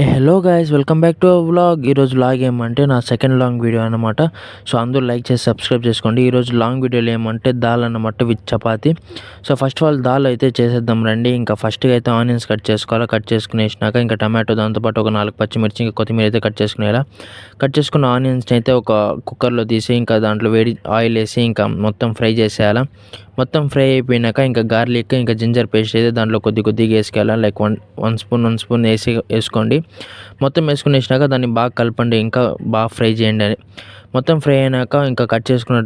Hello guys, welcome back to vlog. ఈరోజు vlog ఏమంటే నా సెకండ్ లాంగ్ వీడియో అనమాట. సో అందరూ లైక్ చేసి సబ్స్క్రైబ్ చేసుకోండి. ఈరోజు లాంగ్ వీడియోలో ఏమంటే దాల్ అన్నమాట with chapati. So first of all dal అయితే చేసేద్దాం రండి. ఇంకా ఫస్ట్గా అయితే ఆనియన్స్ కట్ చేసుకోవాలి. కట్ చేసుకునేసినాక ఇంకా టమాటో, దాంతోపాటు ఒక 4 పచ్చిమిర్చి, ఇంకా కొత్తిమీర అయితే కట్ చేసుకునేలా. కట్ చేసుకున్న ఆనియన్స్ని అయితే ఒక కుక్కర్లో తీసి ఇంకా దాంట్లో వేడి ఆయిల్ వేసి ఇంకా మొత్తం ఫ్రై చేసేయాలి. మొత్తం ఫ్రై అయిపోయినాక ఇంకా గార్లిక్, ఇంకా జింజర్ పేస్ట్ అయితే దాంట్లో కొద్దిగా వేసుకోవాలి. లైక్ వన్ స్పూన్ వేసుకోండి. మొత్తం వేసుకునేసినాక దాన్ని బాగా కలపండి, ఇంకా బాగా ఫ్రై చేయండి అని. మొత్తం ఫ్రై అయినాక ఇంకా కట్ చేసుకున్న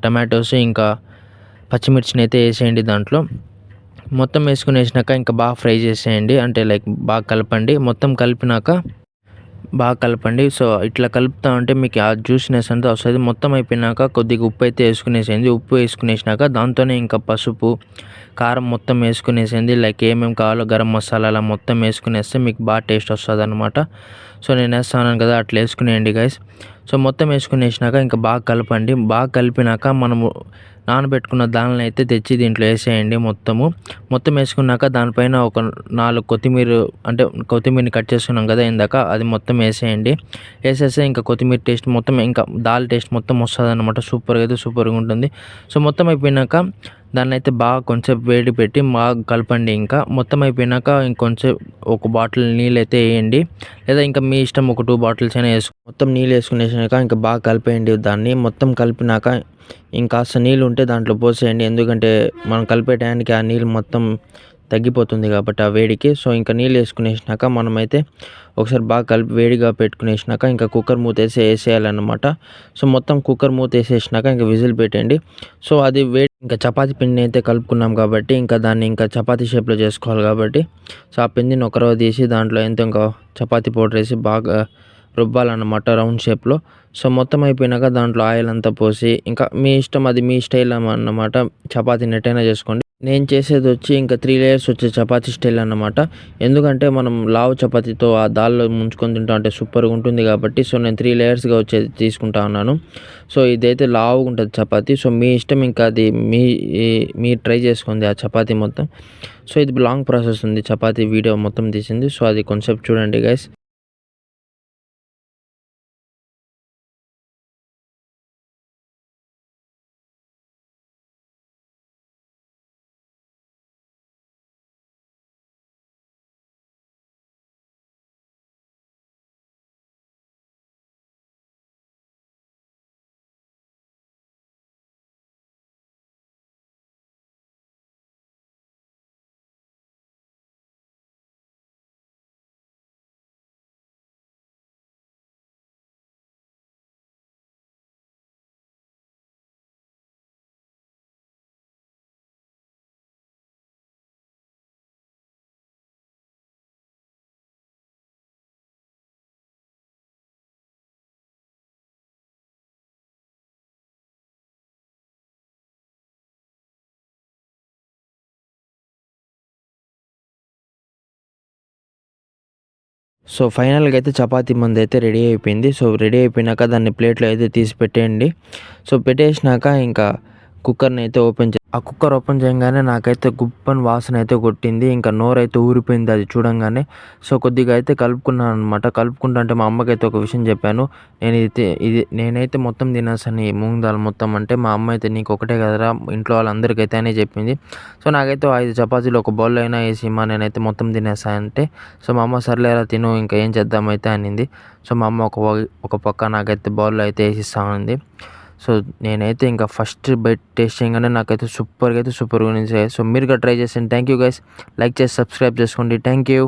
టమాటోస్, ఇంకా పచ్చిమిర్చిని అయితే వేసేయండి దాంట్లో. మొత్తం వేసుకునేసినాక ఇంకా బాగా ఫ్రై చేసేయండి, అంటే లైక్ బాగా కలపండి. మొత్తం బాగా కలపండి. సో ఇట్లా కలుపుతా ఉంటే మీకు ఆ జ్యూస్నెస్ అంతా వస్తుంది. మొత్తం అయిపోయినాక కొద్దిగా ఉప్పు అయితే వేసుకునేసేయండి. ఉప్పు వేసుకునేసినాక దాంతోనే ఇంకా పసుపు, కారం మొత్తం వేసుకునేసేయండి. లైక్ ఏమేమి కావాలో గరం మసాలా అలా మొత్తం వేసుకునేస్తే మీకు బాగా టేస్ట్ వస్తుంది అనమాట. సో నేను వేస్తాను కదా, అట్లా వేసుకునేయండి గైస్. సో మొత్తం వేసుకునేసినాక ఇంకా బాగా కలపండి. బాగా కలిపినాక మనము నానబెట్టుకున్న దానిని అయితే తెచ్చి దీంట్లో వేసేయండి. మొత్తం వేసుకున్నాక దానిపైన ఒక 4 కొత్తిమీరని కట్ చేసుకున్నాం కదా ఇందాక, అది మొత్తం వేసేయండి. వేసేస్తే ఇంకా కొత్తిమీర టేస్ట్ మొత్తం, ఇంకా దాల్ టేస్ట్ మొత్తం వస్తుంది అనమాట. సూపర్గా ఉంటుంది. సో మొత్తం అయిపోయినాక దాన్ని అయితే బాగా కొంచెం వేడి పెట్టి బాగా కలపండి. ఇంకా మొత్తం అయిపోయినాక ఇంకొంచెం ఒక బాటిల్ నీళ్ళు అయితే వేయండి, లేదా ఇంకా మీ ఇష్టం ఒక 2 బాటిల్స్ అయినా మొత్తం నీళ్ళు వేసుకునేసినాక ఇంకా బాగా కలిపేయండి. దాన్ని మొత్తం కలిపినాక ఇంకాస్త నీళ్ళు ఉంటే దాంట్లో పోసేయండి. ఎందుకంటే మనం కలిపే టయానికి ఆ నీళ్ళు మొత్తం తగ్గిపోతుంది కాబట్టి ఆ వేడికి. సో ఇంకా నీళ్ళు వేసుకునేసినాక మనమైతే ఒకసారి బాగా కలిపి వేడిగా పెట్టుకునేసినాక ఇంకా కుక్కర్ మూత వేసేయాలన్నమాట. సో మొత్తం కుక్కర్ మూత వేసేసినాక ఇంకా విజిల్ పెట్టండి. సో అది ఇంకా చపాతీ పిండిని అయితే కలుపుకున్నాం కాబట్టి ఇంకా దాన్ని ఇంకా చపాతీ షేప్లో చేసుకోవాలి కాబట్టి, సో ఆ పిండిని ఒక రవ్వ తీసి దాంట్లో ఇంకా చపాతీ పౌడర్ వేసి బాగా రుబ్బాలన్నమాట రౌండ్ షేప్లో. సో మొత్తం అయిపోయినాక దాంట్లో ఆయిల్ అంతా పోసి, ఇంకా మీ ఇష్టం, అది మీ స్టైల్ అన్నమాట. చపాతీని ఎట్టైనా చేసుకోండి. నేను చేసేది వచ్చి ఇంకా 3 లేయర్స్ వచ్చే చపాతీ స్టైల్ అన్నమాట. ఎందుకంటే మనం లావు చపాతీతో ఆ దాల్లో ముంచుకొని తింటా అంటే సూపర్గా ఉంటుంది కాబట్టి, సో నేను 3 లేయర్స్గా వచ్చేది తీసుకుంటా ఉన్నాను. సో ఇదైతే లావుగా ఉంటుంది చపాతీ. సో మీ ఇష్టం, ఇంకా అది మీరు ట్రై చేసుకోండి ఆ చపాతీ మొత్తం. సో ఇది లాంగ్ ప్రాసెస్ ఉంది చపాతీ వీడియో మొత్తం తీసింది. సో అది కొంచెం చూడండి గైస్. సో ఫైనల్గా అయితే చపాతీ మంది అయితే రెడీ అయిపోయింది. సో రెడీ అయిపోయినాక దాన్ని ప్లేట్లో అయితే తీసి పెట్టేయండి. సో పెట్టేసినాక ఇంకా కుక్కర్ని అయితే ఆ కుక్కర్ ఓపెన్ చేయగానే నాకైతే గుప్పని వాసన అయితే కొట్టింది. ఇంకా నోరైతే ఊరిపోయింది అది చూడంగానే. సో కొద్దిగా అయితే కలుపుకున్నాను అనమాట. కలుపుకుంటే మా అమ్మకైతే ఒక విషయం చెప్పాను. నేనైతే మొత్తం తినేసాను ఈ మూంగ్ దాల్ మొత్తం. అంటే మా అమ్మ అయితే నీకు ఒకటే కదరా, ఇంట్లో వాళ్ళందరికైతే అనే చెప్పింది. సో నాకైతే 5 చపాతీలు ఒక బౌల్లో అయినా వేసి ఇమ్మా, నేనైతే మొత్తం తినేసా అంటే, సో మా అమ్మ సర్లేరా తిను, ఇంకా ఏం చేద్దామైతే అనింది. సో మా అమ్మ ఒక పక్క నాకైతే బౌల్లో అయితే వేసిస్తా ఉంది. సో నేనైతే ఇంకా ఫస్ట్ బైట్ టేస్ట్ చేయగానే నాకైతే సూపర్గా ఉంది. సో మీరు కూడా ట్రై చేయండి. Thank you guys. లైక్ చేసి సబ్స్క్రైబ్ చేసుకోండి. Thank you.